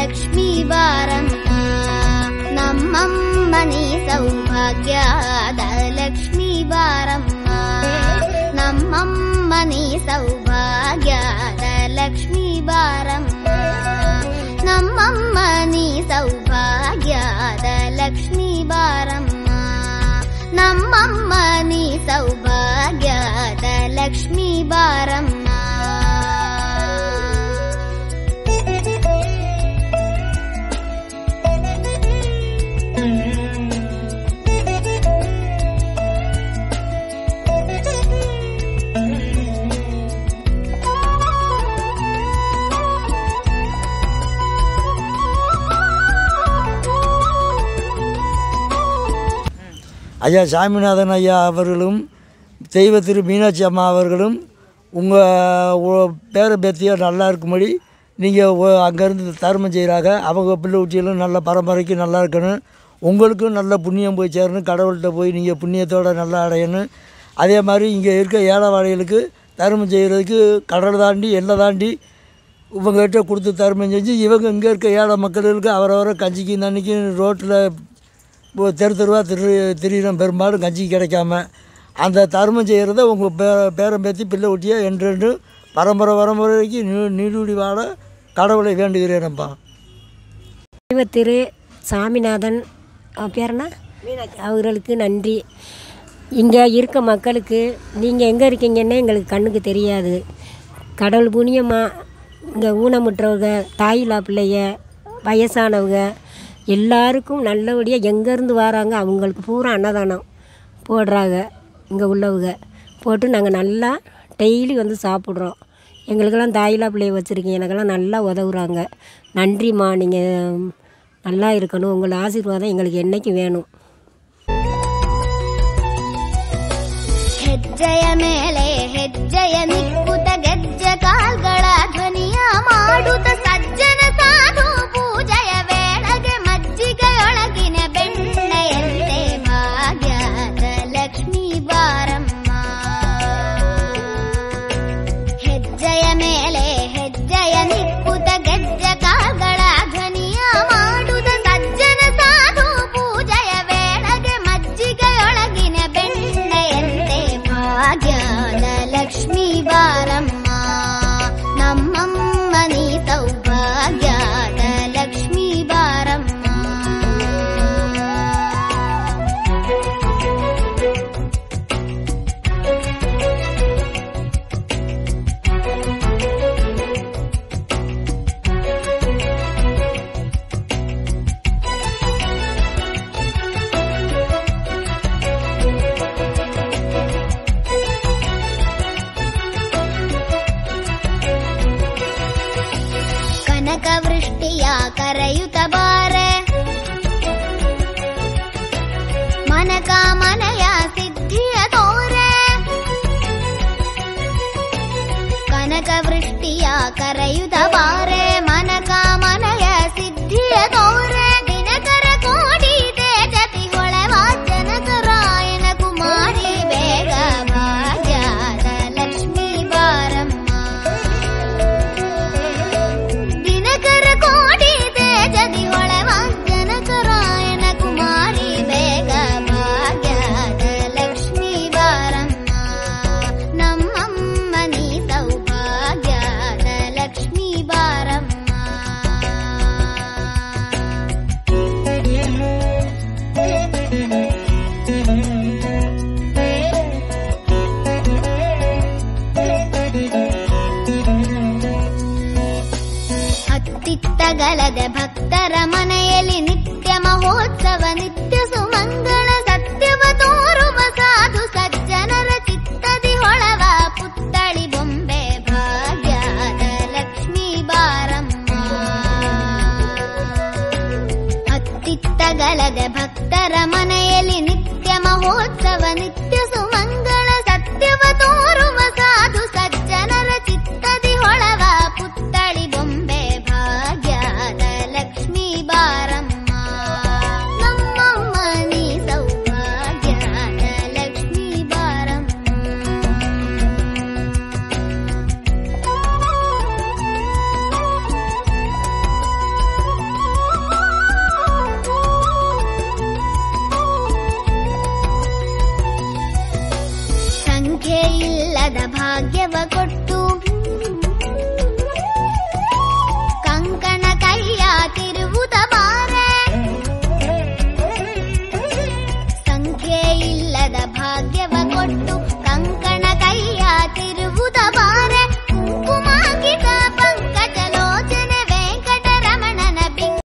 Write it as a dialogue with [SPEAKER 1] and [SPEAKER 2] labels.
[SPEAKER 1] ಲಕ್ಷ್ಮೀ ಬಾರಮ್ಮ ನಮ್ಮಮ್ಮ ನೀ ಸೌಭಾಗ್ಯದ ಲಕ್ಷ್ಮೀ ಬಾರಮ್ಮ ನಮ್ಮಮ್ಮ ನೀ ಸೌಭಾಗ್ಯದ ಲಕ್ಷ್ಮೀ ಬಾರಮ್ಮ ನಮ್ಮಮ್ಮ ನೀ ಸೌಭಾಗ್ಯದ ಲಕ್ಷ್ಮೀ ಬಾರಮ್ಮ ನಮ್ಮಮ್ಮ ನೀ ಸೌಭಾಗ್ಯದ ಲಕ್ಷ್ಮೀ ಬಾರಮ್ಮ
[SPEAKER 2] ஐயா சாமிநாதன் ஐயா அவர்களும் தெய்வ திரு மீனாட்சி அம்மா அவர்களும் உங்கள் பேர பேத்தியோ நல்லா இருக்கும்படி நீங்கள் அங்கேருந்து தர்மம் செய்கிறாங்க. அவங்க பிள்ளை ஊட்டியெல்லாம் நல்ல பரம்பரைக்கு நல்லா இருக்கணும். உங்களுக்கும் நல்ல புண்ணியம் போய் சேரணும். கடவுள்கிட்ட போய் நீங்கள் புண்ணியத்தோடு நல்லா அடையணும். அதே மாதிரி இங்கே இருக்க ஏழைவாழைகளுக்கு தர்மம் செய்கிறதுக்கு கடல் தாண்டி எல்லை தாண்டி இவங்ககிட்ட கொடுத்து தர்மம் செஞ்சு இவங்க இங்கே இருக்க ஏழை மக்களுக்கு அவரவரை கஞ்சிக்கு தண்ணிக்கு ரோட்டில் தெரு தெருவாக திரியிறோம். பெரும்பாலும் கஞ்சி கிடைக்காம அந்த தர்மம் செய்கிறத உங்கள் பேரம் பேத்தி பிள்ளை ஊட்டியா என்று பரம்பரைக்கு நீடுடி வாழ கடவுளை வேண்டுகிறேனப்பா.
[SPEAKER 3] தெய்வ திரு சாமிநாதன் பேரனா அவர்களுக்கு நன்றி. இங்கே இருக்க மக்களுக்கு நீங்கள் எங்கே இருக்கீங்கன்னே எங்களுக்கு கண்ணுக்கு தெரியாது. கடவுள் புண்ணியமாக இங்கே ஊனமுற்றவங்க, தாயில்லா பிள்ளைய, வயசானவங்க எல்லாருக்கும் நல்லபடியாக எங்கேருந்து வராங்க அவங்களுக்கு பூரா அன்னதானம் போடுறாங்க. இங்கே உள்ளவங்க போட்டு நாங்கள் நல்லா டெய்லி வந்து சாப்பிட்றோம். எங்களுக்கெல்லாம் தாயில்லா பிள்ளைய வச்சுருக்கீங்க, எனக்கெல்லாம் நல்லா உதவுறாங்க. நன்றிம்மா, நீங்கள் நல்லா இருக்கணும். உங்கள் ஆசீர்வாதம் எங்களுக்கு என்றைக்கும் வேணும்.
[SPEAKER 1] ಹೆಜ್ಜೆಯ ಮೇಲೆ ಹೆಜ್ಜೆಯ ನಿಕ್ಕುತ ಗೆಜ್ಜೆ ಕಾಲ್ಗಳ ಧ್ವನಿಯ ಮಾಡುತ್ತ ಸಜ್ಜನ ಸಾಧು ಪೂಜೆಯ ವೇಳೆಗೆ ಮಜ್ಜಿಗೆಯೊಳಗಿನ ಬೆಣ್ಣೆಯಂತೆ ಭಾಗ್ಯದ ಲಕ್ಷ್ಮೀ ಬಾರಮ್ಮ ಹೆಜ್ಜೆಯ ಮೇಲೆ ಹೆಜ್ಜೆಯ ನಿಕ್ಕುತ ಗೆಜ್ಜೆ ಕಾಲ್ಗಳ ಧ್ವನಿಯ ಮಾಡುತ್ತ ಸಜ್ಜನ ಸಾಧು ಪೂಜೆಯ ವೇಳೆಗೆ ಮಜ್ಜಿಗೆಯೊಳಗಿನ ಬೆಣ್ಣೆಯಂತೆ ಭಾಗ್ಯದ ಲಕ್ಷ್ಮೀ ಬಾರಮ್ಮ ನಮ್ಮಮ್ಮ ನೀ ಸೌಭಾಗ್ಯದ ಲಕ್ಷ್ಮೀ ಬಾರಮ್ಮ ಕನಕವೃಷ್ಟಿಯ ಕರೆಯುತ್ತ ಬಾರೆ ಮನಕಾಮನೆಯ ಸಿದ್ಧಿಯ ತೋರೆ ಕನಕವೃಷ್ಟಿಯ ಕರೆಯುತ್ತ ಬಾರೆ ಮನಕಾಮನೆಯ ಸಿದ್ಧಿಯ ತೋರೆ ದಿನಕರ ಕೋಟಿ ತೇಜತಿ ಹೊಳೆವ ಜನಕರಾಯನ ಕುಮಾರಿ ಬೇಗ ಭಾಗ್ಯದ ಲಕ್ಷ್ಮೀ ಬಾರಮ್ಮ ದಿನಕರ ಕೋಟಿ ತೇಜದಿ ಹೊಳೆವ ಜನಕರಾಯನ ಕುಮಾರಿ ಬೇಗ ಭಾಗ್ಯದ ಲಕ್ಷ್ಮೀ ಬಾರಮ್ಮ ನಮ್ಮಮ್ಮ ನೀ ಸೌಭಾಗ್ಯದ ಲಕ್ಷ್ಮೀ ಬಾರಮ್ಮ ಹತ್ತಿತ್ತಗಲದ ಭಕ್ತರ ಮನೆಯಲ್ಲಿ ನಿತ್ಯ ಮಹೋತ್ಸವ ನಿತ್ಯ ಸುಮಂಗಳ ಸತ್ಯವ ತೋರುವ ಸಾಧು ಸಜ್ಜನರ ಚಿತ್ತದಿ ಹೊಳವ ಪುತ್ತಳಿ ಬೊಂಬೆ ಭಾಗ್ಯದ ಲಕ್ಷ್ಮೀ ಬಾರಮ್ಮ ಹತ್ತಿತ್ತಗಲದ ಭಕ್ತರ